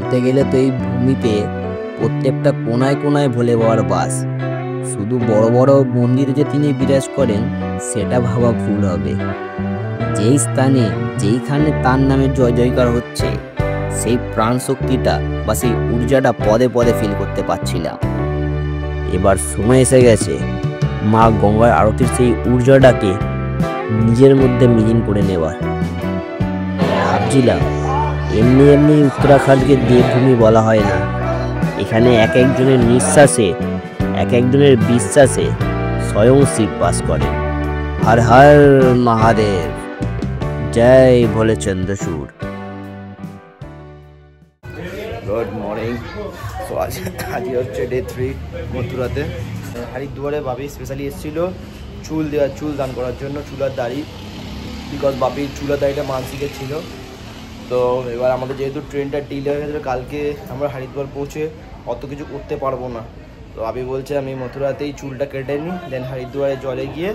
বলতে গেলে তো এই ভূমিতে প্রত্যেকটা কোনায় কোনায় ভোলে বাবার বাস। শুধু বড় বড় মন্দিরে যে তিনি বিরাজ করেন সেটা ভাবা ভুল হবে। যেই স্থানে যেইখানে তার নামে জয় জয়কার হচ্ছে সেই প্রাণ শক্তিটা বা সেই ঊর্জাটা পদে পদে ফিল করতে পারছিলাম। এবার সময় এসে গেছে মা গঙ্গার আরতির সেই ঊর্জাটাকে নিজের মধ্যে মিলিন করে নেওয়ার। ভাবছিলাম এমনি এমনি উত্তরাখণ্ডকে দেবভূমি বলা হয় না, এখানে এক একজনের নিঃশ্বাসে এক একজনের বিশ্বাসে স্বয়ং শিব বাস করে। হর হর মহাদেব, জয় ভোলে চন্দ্রচূড়। Good morning. তো আজকে হচ্ছে ডে 3 মথুরাতে। হরিদ্বারে বাপি স্পেশালি এসেছিলো চুল দান করার জন্য, চুলার দাড়ি, বিকজ বাপির চুলার দাড়িটা মানসিকের ছিল। তো এবার আমাদের যেহেতু ট্রেনটা ডিলে হয়ে গেছিলো, কালকে আমরা হরিদ্বার পৌঁছে অত কিছু করতে পারবো না। তো বাপি বলছে আমি মথুরাতেই চুলটা কেটে নিই, দেন হরিদ্বারে জলে গিয়ে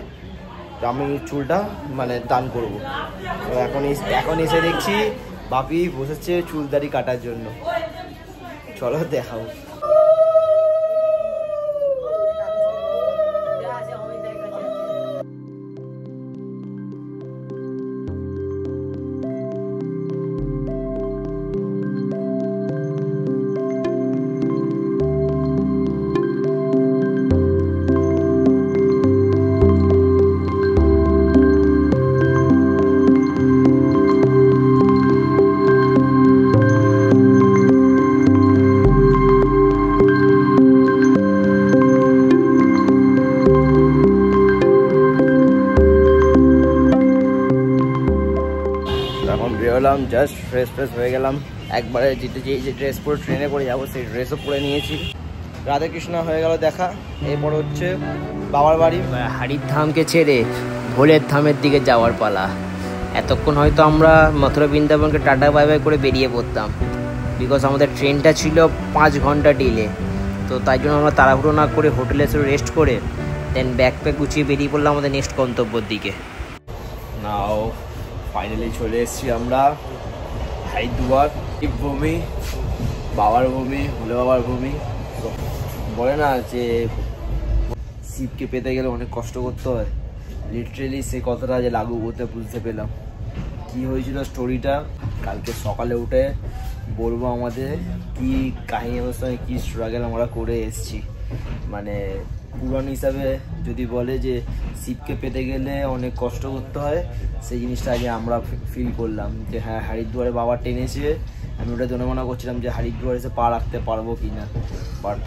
আমি চুলটা মানে দান করবো। তো এখন এসে দেখছি বাপি বসেছে চুল দাড়ি কাটার জন্য। চলো দেখাও। এখন বেরোলাম, জাস্ট ফ্রেশ হয়ে গেলাম একবারে। যে ড্রেস পরে ট্রেনে করে যাবো সেই ড্রেসও পরে নিয়েছি। রাধে কৃষ্ণ হয়ে গেল দেখা। এরপর হচ্ছে বাবার বাড়ি। হাড়ির ধামকে ছেড়ে ভোলের ধামের দিকে যাওয়ার পালা। এতক্ষণ হয়তো আমরা মথুরা বৃন্দাবনকে টাটা বাই বাই করে বেরিয়ে পড়তাম, বিকজ আমাদের ট্রেনটা ছিল 5 ঘন্টা ডিলে। তো তাই জন্য আমরা তাড়াহুড়ো না করে হোটেলে এসে রেস্ট করে দেন ব্যাকপ্যাক গুছিয়ে বেরিয়ে পড়লাম আমাদের নেক্সট গন্তব্যের দিকে। নাও ফাইনালি চলে এসেছি আমরা হরিদ্বার, ভূমি, বাবার ভূমি, ভোলে বাবার ভূমি। বলে না যে শিবকে পেতে গেলে অনেক কষ্ট করতে হয়, লিটারেলি সেই কথাটা যে লাগু করতে বুঝতে পেলাম। কি হয়েছিল স্টোরিটা কালকে সকালে উঠে বলবো আমাদের কি কাহিনী অবস্থায় কি স্ট্রাগল আমরা করে এসেছি। মানে পুরাণ হিসাবে যদি বলে যে শিবকে পেতে গেলে অনেক কষ্ট করতে হয়, সেই জিনিসটা আগে আমরা ফিল করলাম যে হ্যাঁ হরিদ্বারে বাবা টেনেছে। আমি ওটা জন্য মনে করছিলাম যে হরিদ্বারে এসে পা রাখতে পারবো কি না, বাট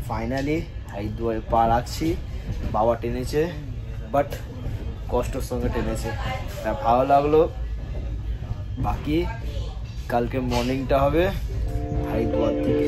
ফাইনালি হরিদ্বারে পা রাখছি। বাবা টেনেছে, বাট কষ্টর সঙ্গে টেনেছে। তা ভালো লাগলো। বাকি কালকে মর্নিংটা হবে হরিদ্বার থেকে।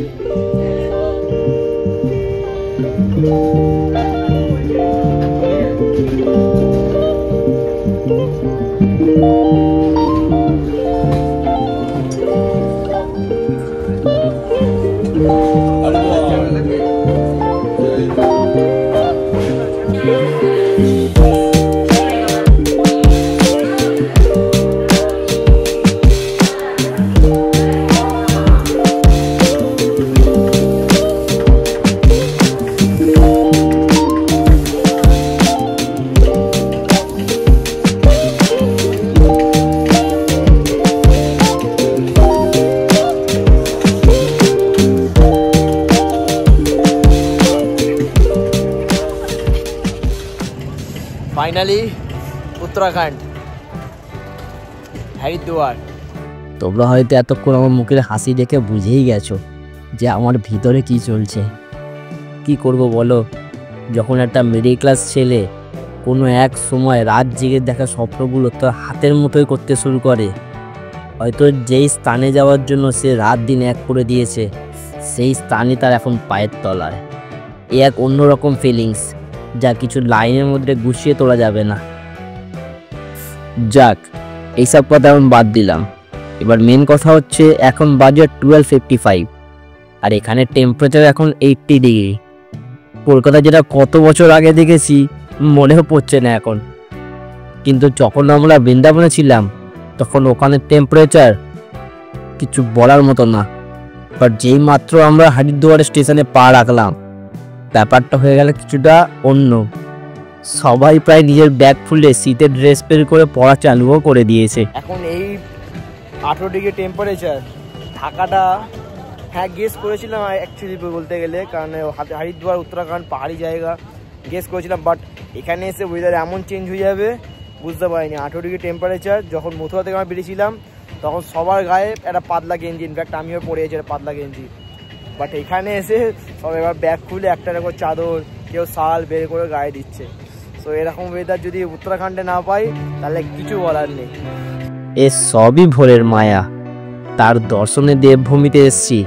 ফাইনালি উত্তরাখণ্ড, হরিদ্বার। তোমরা হয়তো এতক্ষণ আমার মুখের হাসি দেখে বুঝেই গেছো যে আমার ভিতরে কি চলছে। কি করব বলো, যখন একটা মিডল ক্লাস ছেলে কোনো এক সময় রাত জেগে দেখা স্বপ্নগুলো তো হাতের মুঠোয় করতে শুরু করে, হয়তো যেই স্থানে যাওয়ার জন্য সে রাত দিন এক করে দিয়েছে সেই স্থানই তার এখন পায়ের তলায়। এ এক অন্যরকম ফিলিংস যা কিছু লাইনের মধ্যে গুছিয়ে তোলা যাবে না। যাক, এইসব কথা এখন বাদ দিলাম। এবার মেন কথা হচ্ছে এখন বাজে 12:55 আর এখানে টেম্পারেচার এখন 80 ডিগ্রি। কলকাতা যেটা কত বছর আগে দেখেছি মনেও পড়ছে না এখন, কিন্তু যখন আমরা বৃন্দাবনে ছিলাম তখন ওখানে টেম্পারেচার কিছু বলার মতো না, বাট যেই মাত্র আমরা হরিদ্বার স্টেশনে পা রাখলাম, ব্যাপারটা হয়ে গেল কিছুটা অন্য। সবাই প্রায় নিজের ব্যাগ খুলে শীতের ড্রেস বের করে পড়া চালুও করে দিয়েছে। এখন এই 18 ডিগ্রি টেম্পারেচার, ঢাকাটা হ্যাঁ গেস করেছিলাম অ্যাকচুয়ালি বলতে গেলে, কারণ হরিদ্বার উত্তরাখণ্ড পাহাড়ি জায়গা গেস করেছিলাম, বাট এখানে এসে ওয়েদার এমন চেঞ্জ হয়ে যাবে বুঝতে পারিনি। 18 ডিগ্রি টেম্পারেচার, যখন মথুরা থেকে আমরা বেরিয়েছিলাম তখন সবার গায়ে একটা পাতলা গেঞ্জি, ইনফ্যাক্ট আমিও পরেছি একটা পাতলা গেঞ্জি, বাট এখানে এসে সব এবার ব্যাগ খুলে একটা করে চাদর, কেউ শাল বের করে গায়ে দিচ্ছে। সো এরকম ওয়েদার যদি উত্তরাখণ্ডে না পাই তাহলে কিছু বলার নেই। এ সবই ভোরের মায়া। তার দর্শনে দেবভূমিতে এসছি,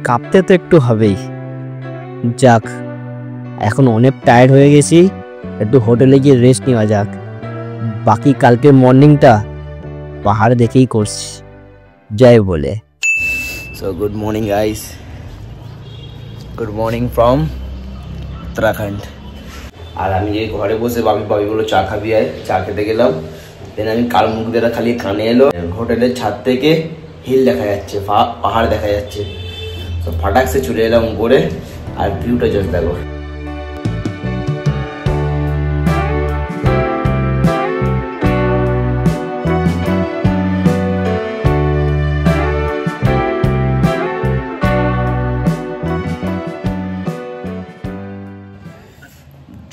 কাঁপতে তো একটু হবেই। যাক, এখন অনেক টায়ার্ড হয়ে গেছি, একটু হোটেলে গিয়ে রেস্ট নেওয়া যাক। বাকি কালকের মর্নিংটা পাহাড় দেখেই করছি, যাই বলে। So good morning guys, good morning from Uttarakhand. আর আমি যে ঘরে বসে বাবি বলো চা খাবি, আয় চা খেতে গেলাম। দেন আমি কাল মুখ দিয়ে খালি কানে এলো, হোটেলের ছাদ থেকে হিল দেখা যাচ্ছে, পাহাড় দেখা যাচ্ছে। তো ফাটাকসে চলে এলাম উপরে, আর ভিউটা জাস্ট দেখো।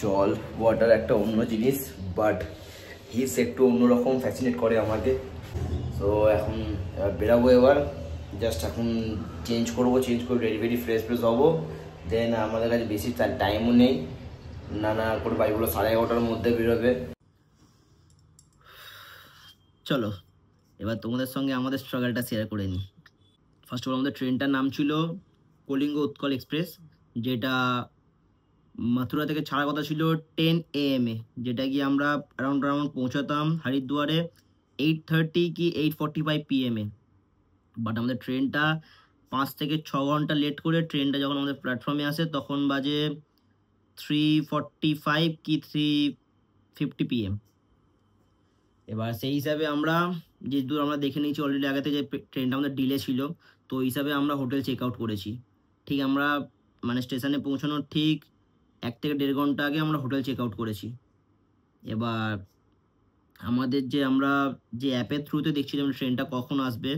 জল ওয়াটার একটা অন্য জিনিস, বাট হিলস একটু অন্যরকম ফ্যাসিনেট করে আমাকে। তো এখন বেরাবো এবার, জাস্ট এখন চেঞ্জ করে রেডি ফ্রেশ হবো। দেন আমাদের কাছে বেশি টাইমও নেই, না করে বাইকগুলো 11:30টার মধ্যে বেরোবে। চলো এবার তোমাদের সঙ্গে আমাদের স্ট্রাগলটা শেয়ার করে নিই। ফার্স্ট অফ অল আমাদের ট্রেনটার নাম ছিল কলিঙ্গ উৎকল এক্সপ্রেস, যেটা মথুরা থেকে ছাড়ার কথা ছিল 10 AM এ, যেটা গিয়ে আমরা অ্যারাউন্ড পৌঁছাতাম হরিদ্বারে 8:30 কি 8:45 PM এ। বাট আমাদের ট্রেনটা 5 থেকে 6 ঘন্টা লেট করে, ট্রেনটা যখন আমাদের প্ল্যাটফর্মে আসে তখন বাজে 3:45 কি 3:50 PM। এবার সেই হিসাবে আমরা যে দূর আমরা দেখে নিয়েছি অলরেডি আগেতে যে ট্রেনটা আমাদের ডিলে ছিল, তো ওই হিসাবে আমরা হোটেল চেক আউট করেছি। ঠিক আমরা মানে স্টেশনে পৌঁছানোর ঠিক 1 থেকে 1.5 ঘন্টা আগে আমরা হোটেল চেক আউট করেছি। এবার আমাদের আমরা যে অ্যাপের থ্রুতে দেখছিলাম ট্রেনটা কখন আসবে,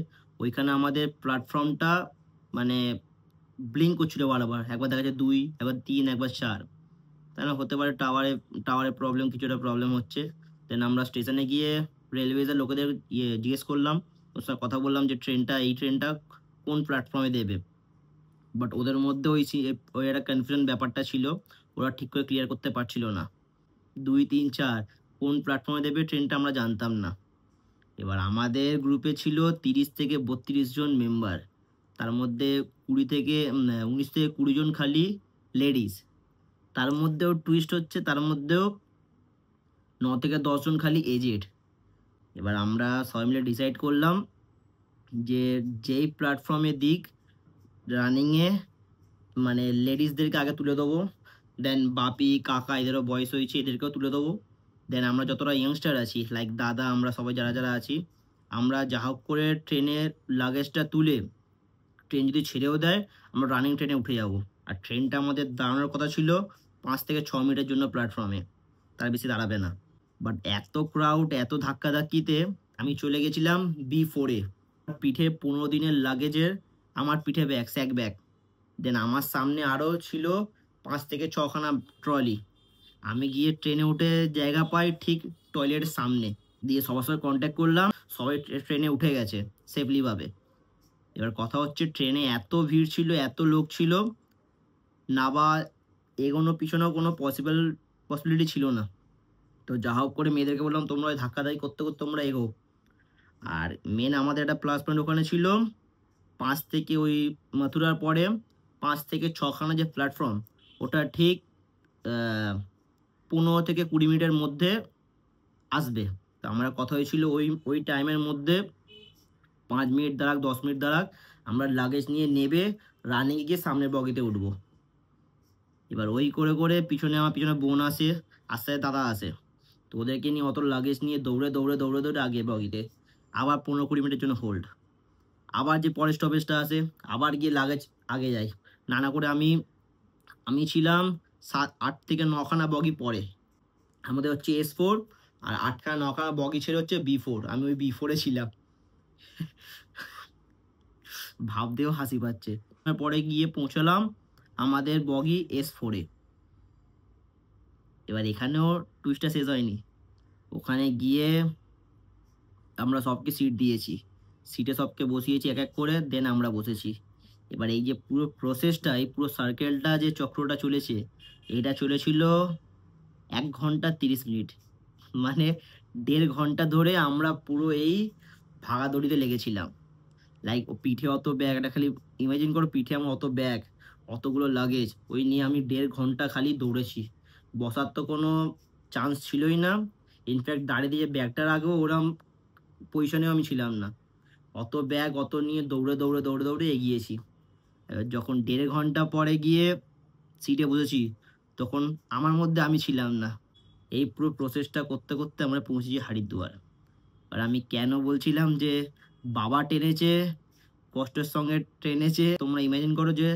ওইখানে আমাদের প্ল্যাটফর্মটা মানে ব্লিঙ্ক করছিল বারবার, একবার দেখা যায় 2, একবার 3, একবার 4। তাই না, হতে পারে টাওয়ারের প্রবলেম, কিছুটা প্রবলেম হচ্ছে। দেন আমরা স্টেশনে গিয়ে রেলওয়েজের লোকেদের জিজ্ঞেস করলাম, ওর সাথে কথা বললাম যে এই ট্রেনটা কোন প্ল্যাটফর্মে দেবে। বাট ওদের মধ্যে ওই একটা কনফিউশন ব্যাপারটা ছিল, ওরা ঠিক করে ক্লিয়ার করতে পারছিল না। 2, 3, 4 কোন প্ল্যাটফর্মে দেবে ট্রেনটা আমরা জানতাম না। এবার আমাদের গ্রুপে ছিল 30 থেকে 32 জন মেম্বার, তার মধ্যে 19 থেকে 20 জন খালি লেডিস। তার মধ্যেও টুইস্ট হচ্ছে, তার মধ্যেও 9 থেকে 10 জন খালি এজেড। এবার আমরা সবাই মিলে ডিসাইড করলাম যে যেই প্ল্যাটফর্মে দিক রানিংয়ে মানে লেডিসদেরকে আগে তুলে দেবো, দেন বাপি কাকা এদেরও বয়স হয়েছে এদেরকেও তুলে দেবো। দেন আমরা যতটা ইয়াংস্টার আছি লাইক দাদা, আমরা সবাই যারা আছি, আমরা যা হোক করে ট্রেনের লাগেজটা তুলে, ট্রেন যদি ছেড়েও দেয় আমরা রানিং ট্রেনে উঠে যাব। আর ট্রেনটা আমাদের দাঁড়ানোর কথা ছিল 5 থেকে 6 মিনিটের জন্য প্ল্যাটফর্মে, তার বেশি দাঁড়াবে না। বাট এত ক্রাউড, এত ধাক্কাধাক্কিতে আমি চলে গেছিলাম B4-এ। পিঠে 15 দিনের লাগেজের আমার পিঠে স্যাক ব্যাগ। দেন আমার সামনে আরও ছিল 5 থেকে 6 খানা ট্রলি। আমি গিয়ে ট্রেনে উঠে জায়গা পাই ঠিক টয়লেটের সামনে, দিয়ে সবার সঙ্গে কন্ট্যাক্ট করলাম, সবাই ট্রেনে উঠে গেছে সেফলিভাবে। এবার কথা হচ্ছে ট্রেনে এত ভিড় ছিল, এত লোক ছিল, না বা এগোনো পিছনেও কোনো পসিবিলিটি ছিল না। তো যা হোক করে মেয়েদেরকে বললাম তোমরা ধাক্কাধাক্কি করতে করতে তোমরা এগো। আর মেন আমাদের একটা প্লাস পয়েন্ট ওখানে ছিল, 5 থেকে ওই মথুরার পরে 5 থেকে 6 খানা যে প্ল্যাটফর্ম, ওটা ঠিক 15 থেকে 20 মিনিটের মধ্যে আসবে। তো আমরা কথা হয়েছিল ওই টাইমের মধ্যে 5 মিনিট দাঁড়াক 10 মিনিট দাঁড়াক আমরা লাগেজ নিয়ে নেবে রানিংয়ে গিয়ে সামনের বগিতে উঠবো। এবার ওই করে করে আমার পিছনে বোন আসে, আস্তে দাদা আসে, তো ওদেরকে নিয়ে অত লাগেজ নিয়ে দৌড়ে আগে বগিতে, আবার 15-20 মিনিটের জন্য হোল্ড। আবার যে পরের স্টপেজটা আসে, আবার গিয়ে লাগেজ আগে যাই, নানা করে আমি ছিলাম 8 থেকে 9খানা বগি পরে, আমাদের হচ্ছে S4, আর 8খানা 9খানা বগি ছেড়ে হচ্ছে B4, আমি ওই B4-এ ছিলাম। ভাবতেও হাসি পাচ্ছে। পরে গিয়ে পৌঁছলাম আমাদের বগি S4-এ। এবার এখানেও টুইস্টটা শেষ হয়নি। ওখানে গিয়ে আমরা সবকে সিট দিয়েছি, সিটে সবকে বসিয়েছি এক এক করে, দেন আমরা বসেছি। এবার এই যে পুরো প্রসেসটা, এই পুরো সার্কেলটা যে চক্রটা চলেছে, এটা চলেছিল 1 ঘন্টা 30 মিনিট, মানে 1.5 ঘন্টা ধরে আমরা পুরো এই ভাগাদড়িতে লেগেছিলাম। লাইক ও পিঠে অত ব্যাগ, এটা খালি ইমাজিন করো, পিঠে আমার অত ব্যাগ, অতগুলো লাগেজ, ওই নিয়ে আমি 1.5 ঘন্টা খালি দৌড়েছি। বসার তো কোনো চান্স ছিলই না, ইনফ্যাক্ট দাঁড়িয়ে দিয়ে ব্যাগটা রাখবো ওরম পজিশনেও আমি ছিলাম না। অত ব্যাগ অত নিয়ে দৌড়ে দৌড়ে দৌড়ে দৌড়ে এগিয়েছি। এবার যখন 1.5 ঘন্টা পরে গিয়ে সিটে বসেছি, তখন আমার মধ্যে আমি ছিলাম না। এই পুরো প্রসেসটা করতে করতে আমরা পৌঁছেছি হরিদ্বার। আর আমি কেন বলছিলাম যে বাবা টেনেছে, কষ্টের সঙ্গে টেনেছে, তোমরা ইমাজিন করো যে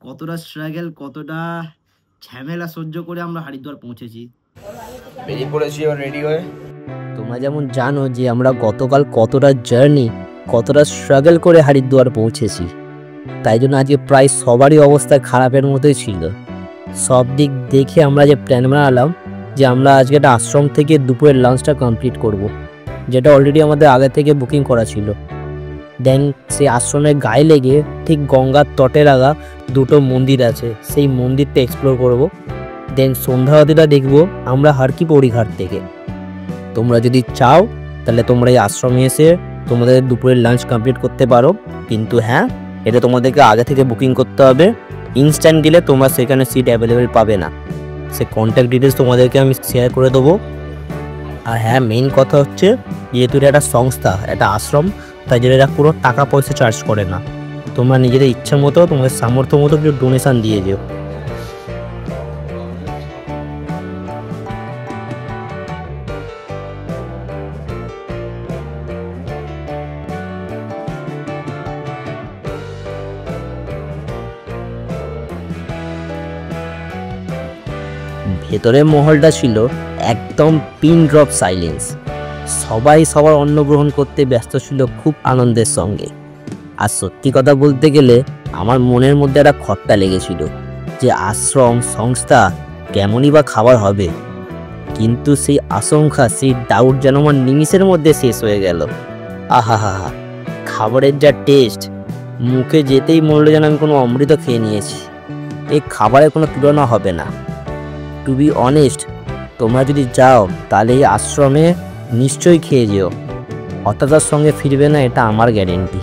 কতটা স্ট্রাগল, কতটা ঝামেলা সহ্য করে আমরা হরিদ্বার পৌঁছেছি। বেরিয়ে পড়েছি এবার রেডি হয়ে। তোমরা যেমন জানো যে আমরা গতকাল কতটা জার্নি, কতটা স্ট্রাগল করে হরিদ্বার পৌঁছেছি, তাই জন্য আজকে প্রায় সবারই অবস্থা খারাপের মতোই ছিল। সব দিক দেখে আমরা যে প্ল্যান বানালাম যে আমরা আজকে একটা আশ্রম থেকে দুপুরের লাঞ্চটা কমপ্লিট করব, যেটা অলরেডি আমাদের আগে থেকে বুকিং করা ছিল। দেন সেই আশ্রমের গায়ে লেগে ঠিক গঙ্গার তটে লাগা 2টো মন্দির আছে, সেই মন্দিরটা এক্সপ্লোর করব। দেন সন্ধ্যাবতীটা দেখব আমরা হারকি পৌড়ি ঘাট থেকে। তোমরা যদি চাও তাহলে তোমরা এই আশ্রমে এসে তোমাদের দুপুরের লাঞ্চ কমপ্লিট করতে পারো, কিন্তু হ্যাঁ, এটা তোমাদেরকে আগে থেকে বুকিং করতে হবে। ইনস্ট্যান্ট দিলে তোমরা সেখানে সিট অ্যাভেলেবেল পাবে না। সে কন্ট্যাক্ট ডিটেলস তোমাদেরকে আমি শেয়ার করে দেবো। আর হ্যাঁ, মেইন কথা হচ্ছে যেহেতু এটা একটা সংস্থা, একটা আশ্রম, তাই জন্য এরা কোনো টাকা পয়সা চার্জ করে না। তোমরা নিজেদের ইচ্ছা মতো, তোমাদের সামর্থ্য মতো কিছু ডোনেশান দিয়ে যেও। ভেতরের মহলটা ছিল একদম পিন ড্রপ সাইলেন্স। সবাই সবার অন্ন গ্রহণ করতে ব্যস্ত ছিল খুব আনন্দের সঙ্গে। আর সত্যি কথা বলতে গেলে আমার মনের মধ্যে একটা খটকা লেগেছিল যে আশ্রম সংস্থা কেমনই বা খাবার হবে, কিন্তু সেই আশঙ্কা, সেই ডাউট যেন আমার নিমিষের মধ্যে শেষ হয়ে গেল। আহা হা হা, খাবারের যা টেস্ট, মুখে যেতেই মনে হলো যেন আমি কোনো অমৃত খেয়ে নিয়েছি। এই খাবারের কোনো তুলনা হবে না। টু বি অনেস্ট, তোমরা যদি যাও তাহলে এই আশ্রমে নিশ্চয়ই খেয়ে যেও, হতাশার সঙ্গে ফিরবে না, এটা আমার গ্যারেন্টি।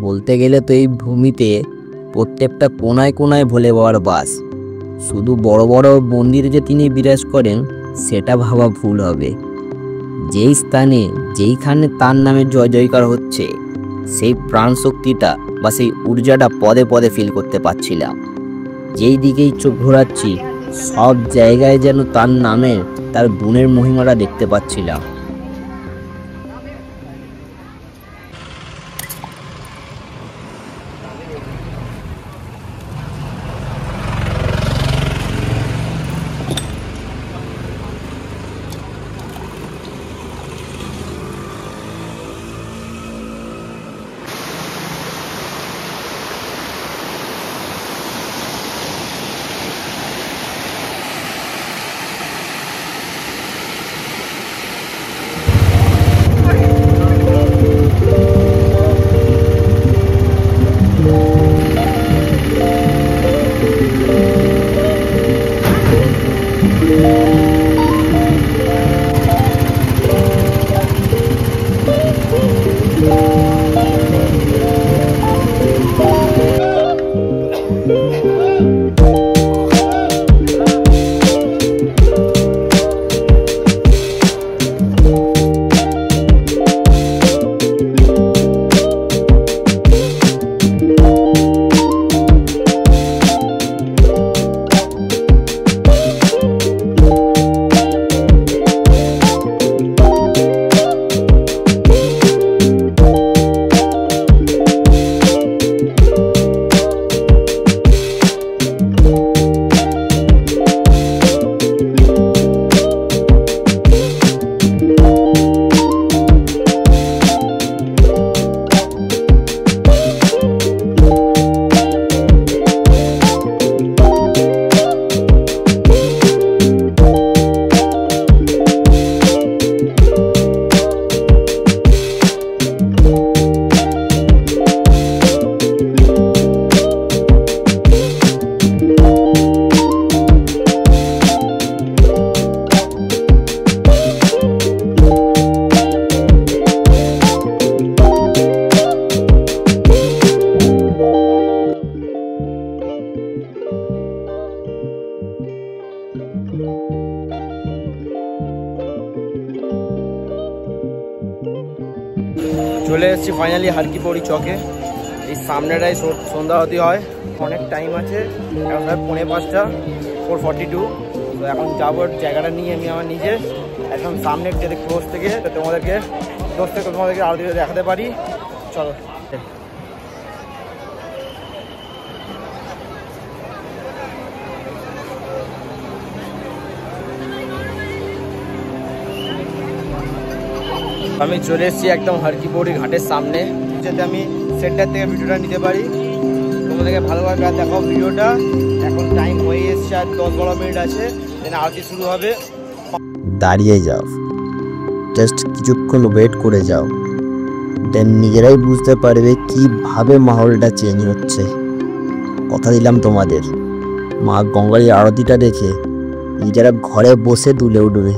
বলতে গেলে তো এই ভূমিতে প্রত্যেকটা কোনায় কোনায় ভোলে বাবার বাস। শুধু বড় বড় মন্দিরে যে তিনি বিরাজ করেন সেটা ভাবা ভুল হবে। যেই স্থানে যেইখানে তার নামে জয় জয়কার হচ্ছে সেই প্রাণ শক্তিটা বা সেই ঊর্জাটা পদে পদে ফিল করতে পারছিলাম। যেই দিকেই চোখ ঘোরাচ্ছি সব জায়গায় যেন তার নামে তার গুণের মহিমাটা দেখতে পাচ্ছিলাম। চলে এসেছি ফাইনালি হারকি পৌড়ি চকে। এই সামনেটাই সন্ধ্যারতি হয়, অনেক টাইম আছে, এখন প্রায় 4:45, 4:42। তো এখন যাবো জায়গাটা নিয়ে আমি আমার নিজের একদম সামনে যদি ক্লোজ থেকে তোমাদেরকে আরতি দেখাতে পারি। চলো। আমি চলে এসেছি একদম হারকি পৌড়ি ঘাটের সামনে, যাতে আমি সেন্টার থেকে ভিডিওটা নিতে পারি। তোমাদেরকে ভালোভাবে দেখাও ভিডিওটা। এখন টাইম হয়ে এসছে, আর 10-12 মিনিট আছে, দেন আরতি শুরু হবে। দাঁড়িয়ে যাও, জাস্ট কিছুক্ষণ ওয়েট করে যাও, দেন নিজেরাই বুঝতে পারবে কিভাবে মাহলটা চেঞ্জ হচ্ছে। কথা দিলাম তোমাদের, মা গঙ্গার এই আরতিটা দেখে নিজেরা ঘরে বসে দুলে উঠবে।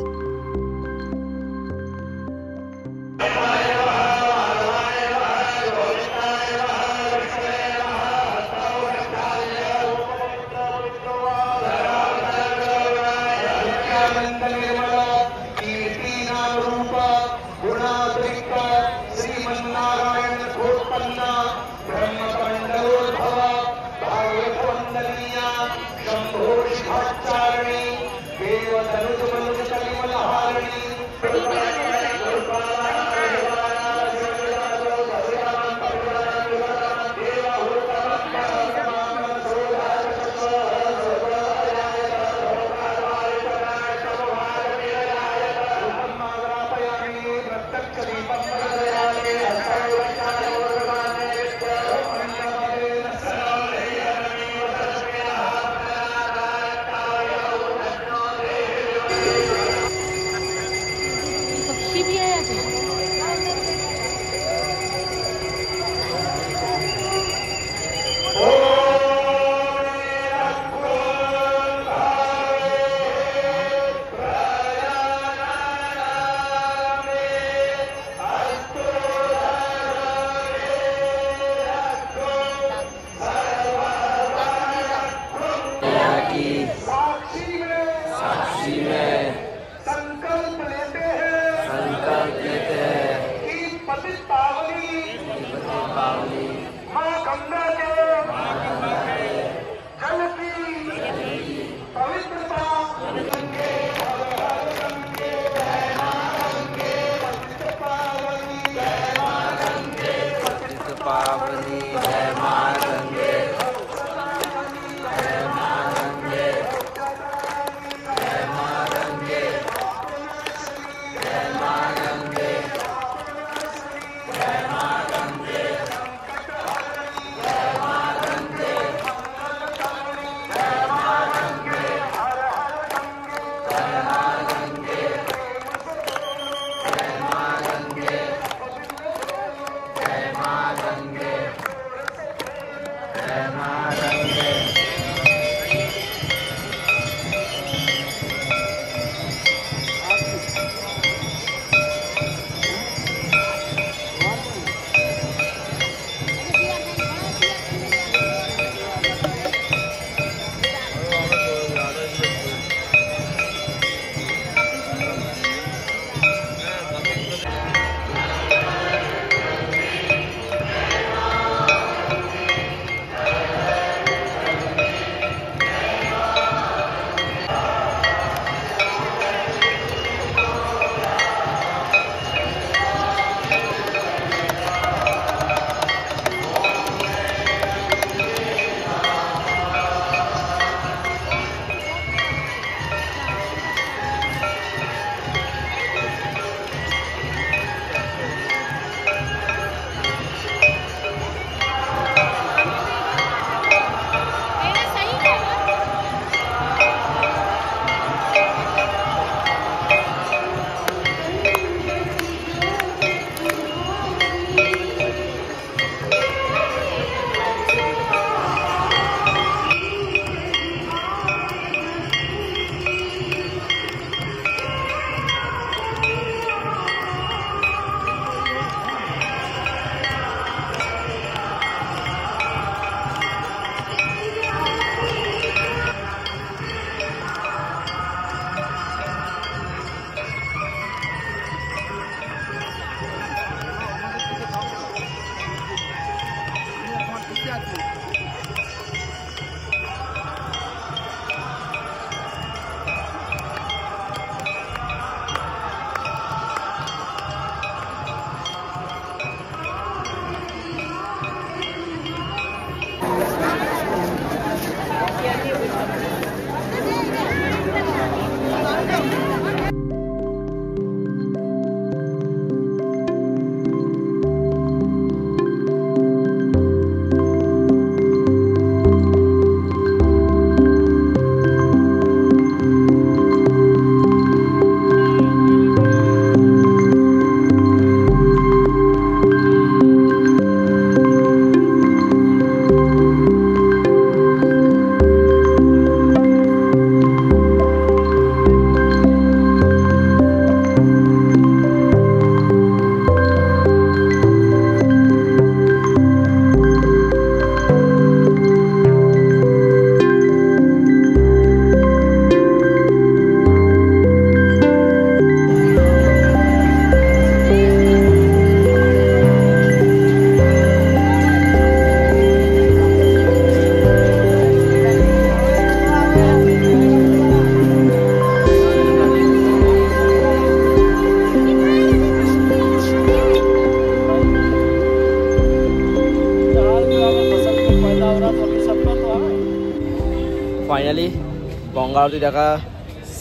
গঙ্গা আরতি দেখা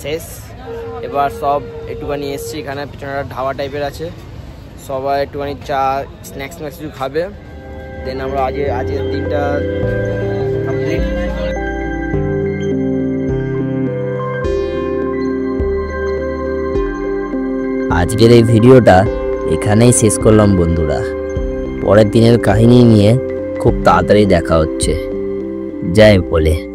শেষ। এবার সব একটুখানি এসছি, এখানে পিছনে একটা ধাবা টাইপের আছে, সবাই একটুখানি চা স্ন্যাক্স কিছু খাবে, দেন আমরা আজকের দিনটা কমপ্লিট। আজকের এই ভিডিওটা এখানেই শেষ করলাম বন্ধুরা। পরের দিনের কাহিনী নিয়ে খুব তাড়াতাড়ি দেখা হচ্ছে। জয় বলে।